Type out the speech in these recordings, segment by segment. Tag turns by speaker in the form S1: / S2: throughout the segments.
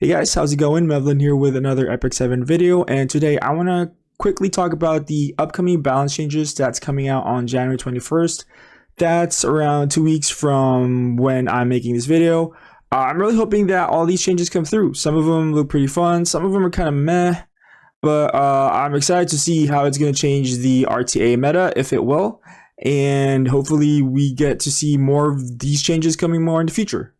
S1: Hey guys, how's it going? Mevlin here with another Epic 7 video, and today I want to quickly talk about the upcoming balance changes that's coming out on January 21st. That's around 2 weeks from when I'm making this video. I'm really hoping that all these changes come through. Some of them look pretty fun, some of them are kind of meh, but I'm excited to see how it's going to change the RTA meta, if it will, and hopefully we get to see more of these changes coming more in the future.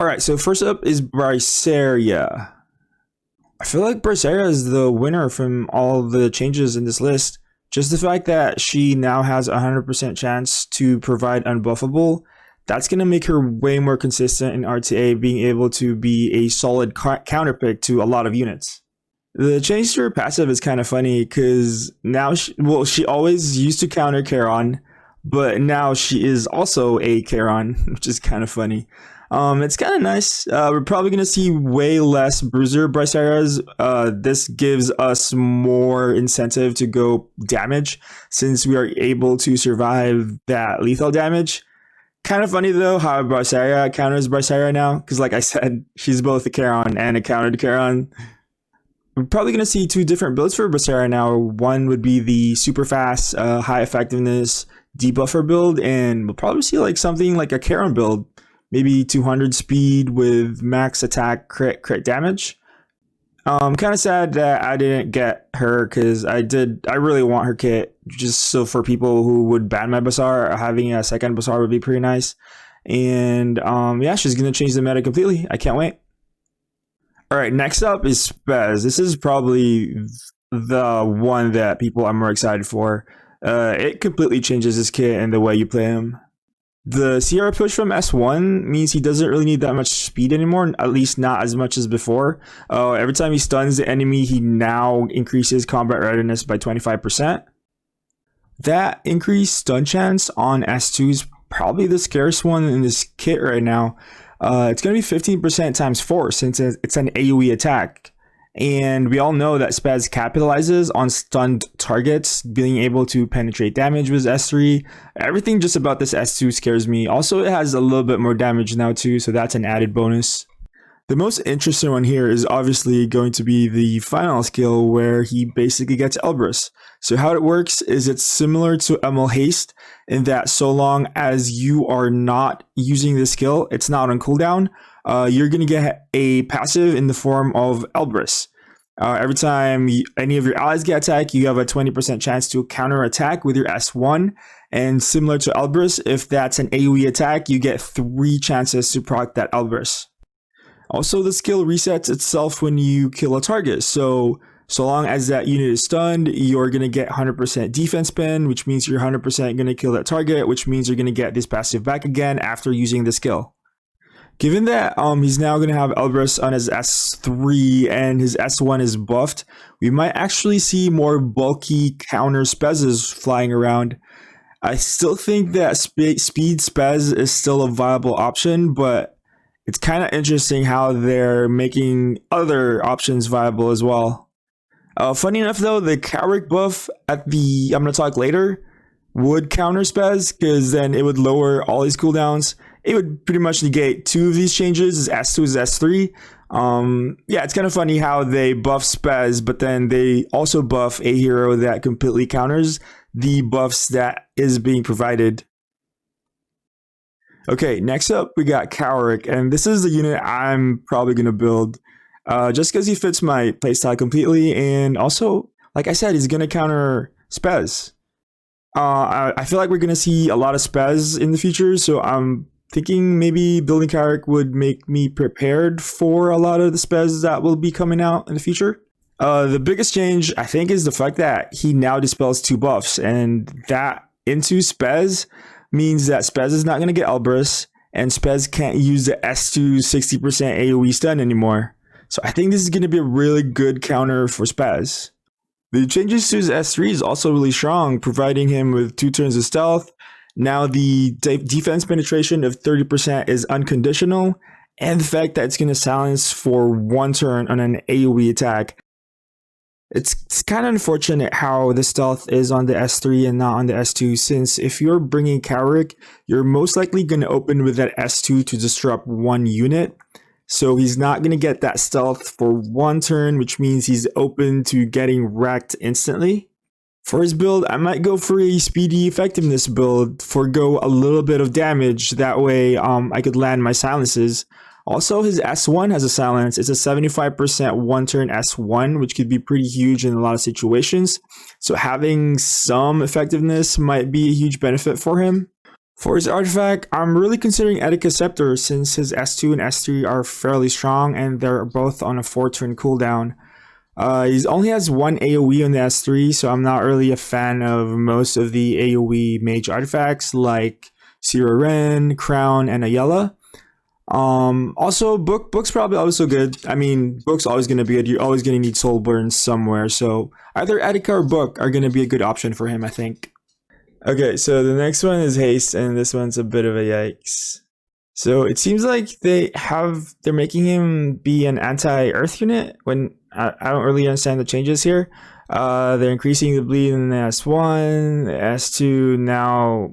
S1: Alright, so first up is Briseria. I feel like Briseria is the winner from all the changes in this list. Just the fact that she now has a 100% chance to provide unbuffable, that's going to make her way more consistent in RTA, being able to be a solid counter pick to a lot of units. The change to her passive is kind of funny because now, she always used to counter Charon, but now she is also a Charon, which is kind of funny. It's kind of nice. We're probably going to see way less bruiser Briserias. This gives us more incentive to go damage since we are able to survive that lethal damage. Kind of funny though how Briseria counters Briseria now, because like I said, she's both a Charon and a counter to Charon. We're probably going to see two different builds for Briseria now. One would be the super fast, high effectiveness debuffer build, and we'll probably see like something like a Charon build. Maybe 200 speed with max attack crit damage. I'm kind of sad that I didn't get her because I really want her kit, just so for people who would ban my Bazaar, having a second Bazaar would be pretty nice. And yeah, she's going to change the meta completely. I can't wait. Alright, next up is Spez. This is probably the one that people are more excited for. It completely changes his kit and the way you play him. The Tieria push from S1 means he doesn't really need that much speed anymore, at least not as much as before. Every time he stuns the enemy, he now increases combat readiness by 25%. That increased stun chance on S2 is probably the scarce one in this kit right now. It's going to be 15% times 4 since it's an AoE attack. And we all know that Spez capitalizes on stunned targets, being able to penetrate damage with S3. Everything just about this S2 scares me. Also, it has a little bit more damage now too, so that's an added bonus. The most interesting one here is obviously going to be the final skill where he basically gets Elbrus. So how it works is it's similar to Haste in that so long as you are not using the skill, it's not on cooldown, you're going to get a passive in the form of Elbrus. Every time any of your allies get attacked, you have a 20% chance to counter attack with your S1. And similar to Elbrus, if that's an AoE attack, you get 3 chances to proc that Elbrus. Also, the skill resets itself when you kill a target. So long as that unit is stunned, you're going to get 100% defense spin, which means you're 100% going to kill that target, which means you're going to get this passive back again after using the skill. Given that he's now going to have Elbrus on his S3 and his S1 is buffed, we might actually see more bulky counter Spezes flying around. I still think that speed Spez is still a viable option, but it's kind of interesting how they're making other options viable as well. Funny enough though, the Kawerik buff at the I'm going to talk later would counter Spez because then it would lower all his cooldowns. It would pretty much negate 2 of these changes, as S2 as S3. Yeah, it's kind of funny how they buff Spez, but then they also buff a hero that completely counters the buffs that is being provided. Okay, next up we got Kawerik, and this is the unit I'm probably going to build just because he fits my playstyle completely, and also, like I said, he's going to counter Spez. I feel like we're going to see a lot of Spez in the future, so I'm thinking maybe building Kawerik would make me prepared for a lot of the Spez that will be coming out in the future. The biggest change, I think, is the fact that he now dispels 2 buffs, and that into Spez means that Spez is not going to get Elbrus, and Spez can't use the S2 60% AoE stun anymore. So I think this is going to be a really good counter for Spez. The changes to his S3 is also really strong, providing him with 2 turns of stealth. Now the defense penetration of 30% is unconditional, and the fact that it's going to silence for 1 turn on an AoE attack. It's kind of unfortunate how the stealth is on the S3 and not on the S2, since if you're bringing Kawerik, you're most likely going to open with that S2 to disrupt 1 unit. So he's not going to get that stealth for one turn, which means he's open to getting wrecked instantly. For his build, I might go for a speedy effectiveness build, forego a little bit of damage. That way I could land my silences. Also, his S1 has a silence. It's a 75% one-turn S1, which could be pretty huge in a lot of situations. So having some effectiveness might be a huge benefit for him. For his artifact, I'm really considering Etika Scepter since his S2 and S3 are fairly strong and they're both on a 4-turn cooldown. He only has one AoE on the S3, so I'm not really a fan of most of the AoE mage artifacts like Sira Ren, Crown, and Ayala. Also, Book's probably also good. I mean, Book's always going to be good. You're always going to need soul burns somewhere, so either Etika or Book are going to be a good option for him, I think. Okay, so the next one is Haste, and this one's a bit of a yikes. So it seems like they're making him be an anti-earth unit when I don't really understand the changes here. They're increasing the bleed in the S1, the S2 now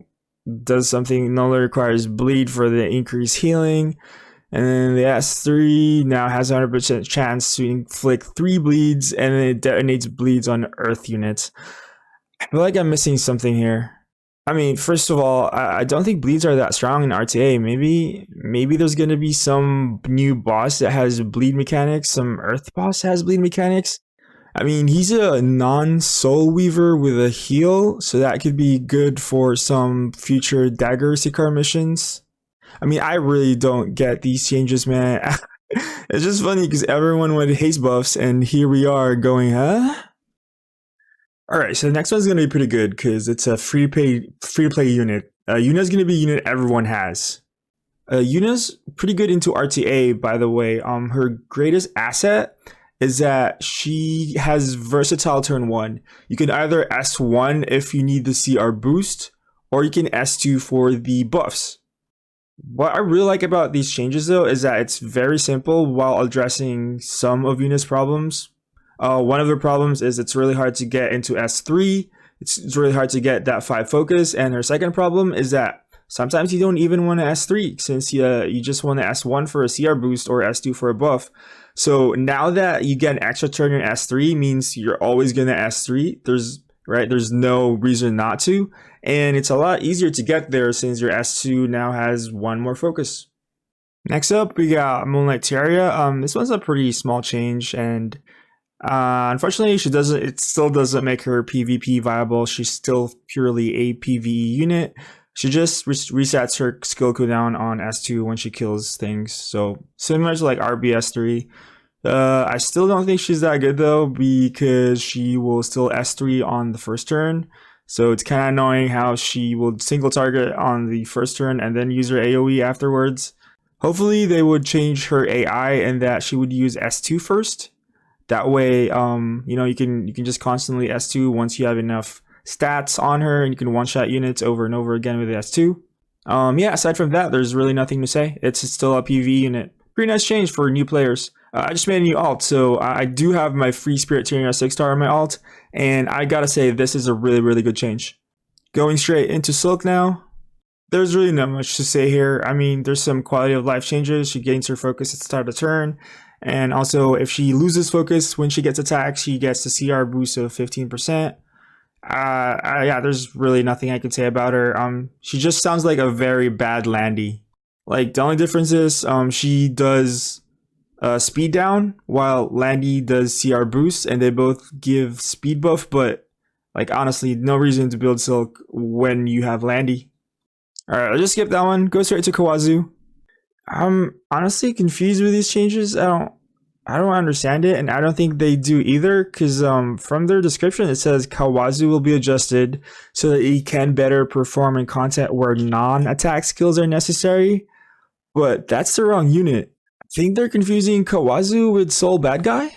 S1: does something, no longer requires bleed for the increased healing, and then the S3 now has a 100% chance to inflict 3 bleeds, and then it detonates bleeds on earth units. I feel like I'm missing something here. I mean, first of all, I don't think bleeds are that strong in RTA. Maybe there's going to be some new boss that has bleed mechanics, some earth boss has bleed mechanics. I mean, he's a non-soul weaver with a heal, so that could be good for some future dagger Sikar missions. I mean, I really don't get these changes, man. It's just funny because everyone wanted haste buffs, and here we are going, huh? Alright, so the next one's going to be pretty good because it's a free-to-play unit. Yuna's going to be a unit everyone has. Yuna's pretty good into RTA, by the way. Her greatest asset is that she has versatile turn 1. You can either S1 if you need the CR boost, or you can S2 for the buffs. What I really like about these changes though is that it's very simple while addressing some of Yuna's problems. One of the problems is it's really hard to get into S3. It's really hard to get that 5 focus. And her second problem is that sometimes you don't even want to S3 since you just want to S1 for a CR boost or S2 for a buff. So now that you get an extra turn in S3 means you're always going to S3. There's no reason not to. And it's a lot easier to get there since your S2 now has 1 more focus. Next up, we got Moonlight Tieria. This one's a pretty small change, and unfortunately, it still doesn't make her PvP viable. She's still purely a PvE unit. She just resets her skill cooldown on S2 when she kills things. So similar to like RBS3. I still don't think she's that good though because she will still S3 on the first turn. So it's kind of annoying how she will single target on the first turn and then use her AoE afterwards. Hopefully they would change her AI and that she would use S2 first. That way, you can just constantly S2 once you have enough stats on her, and you can one-shot units over and over again with the S2. Yeah, aside from that, there's really nothing to say. It's still a PvE unit. Pretty nice change for new players. I just made a new alt, so I do have my free Spirit Tieria 6-star on my alt, and I gotta say this is a really, really good change. Going straight into Silk now. There's really not much to say here. I mean, there's some quality of life changes. She gains her focus at the start of the turn. And also, if she loses focus when she gets attacked, she gets the CR boost of 15%. Yeah, there's really nothing I can say about her. She just sounds like a very bad Landy. Like, the only difference is she does speed down, while Landy does CR boost, and they both give speed buff, but, like, honestly, no reason to build Silk when you have Landy. Alright, I'll just skip that one. Go straight to Khawazu. I'm honestly confused with these changes. I don't understand it, and I don't think they do either, because from their description it says Khawazu will be adjusted so that he can better perform in content where non-attack skills are necessary, but that's the wrong unit. I think they're confusing Khawazu with Soul Bad Guy?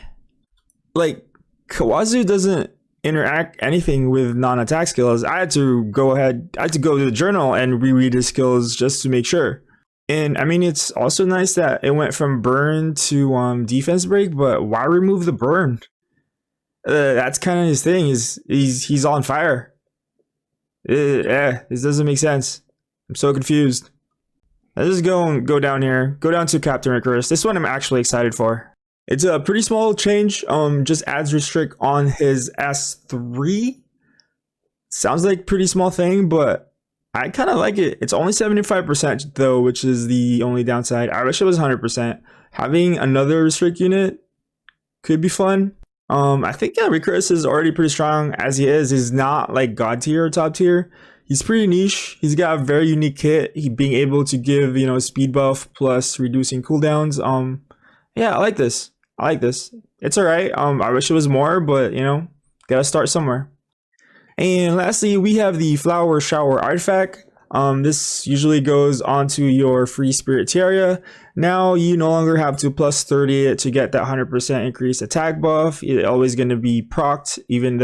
S1: Like, Khawazu doesn't interact anything with non-attack skills. I had to go to the journal and reread his skills just to make sure. And I mean, it's also nice that it went from burn to defense break, but why remove the burn? That's kind of his thing. He's on fire. This doesn't make sense. I'm so confused. Let's just go down here. Go down to Captain Rikoris. This one I'm actually excited for. It's a pretty small change. Just adds restrict on his S3. Sounds like pretty small thing, but I kind of like it. It's only 75% though, which is the only downside. I wish it was 100%. Having another restrict unit could be fun. I think yeah, Rikoris is already pretty strong as he is. He's not like god tier or top tier. He's pretty niche. He's got a very unique kit. He being able to give, you know, speed buff plus reducing cooldowns. Yeah, I like this. I like this. It's alright. I wish it was more, but you know, gotta start somewhere. And lastly, we have the Flower Shower artifact. This usually goes onto your free spirit Tieria. Now you no longer have to plus 30 it to get that 100% increased attack buff. It's always going to be procced, even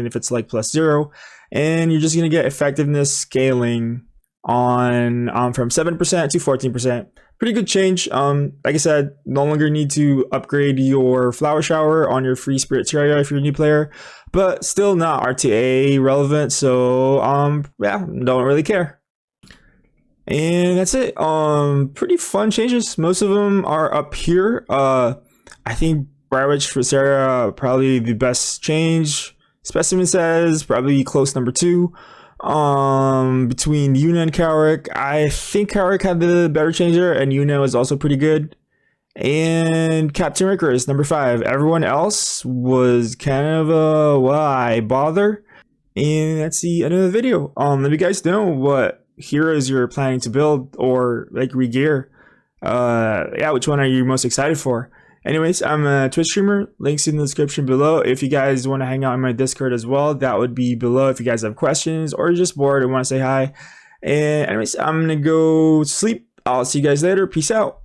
S1: if it's like plus 0. And you're just going to get effectiveness scaling on from 7% to 14%. Pretty good change. Like I said, no longer need to upgrade your Flower Shower on your free spirit Tieria if you're a new player, but still not RTA relevant. So yeah, don't really care. And that's it. Pretty fun changes. Most of them are up here. I think Briseria probably the best change. Specimen says probably close number 2. Between Yuna and Kawerik, I think Kawerik had the better changer, and Yuna was also pretty good. And Captain Rikoris, number 5. Everyone else was kind of a why bother. And that's the end of the video. Let me guys know what heroes you're planning to build or like regear. Yeah, which one are you most excited for? Anyways, I'm a Twitch streamer. Links in the description below. If you guys want to hang out in my Discord as well, that would be below. If you guys have questions or you're just bored and want to say hi. And anyways, I'm gonna go sleep. I'll see you guys later. Peace out.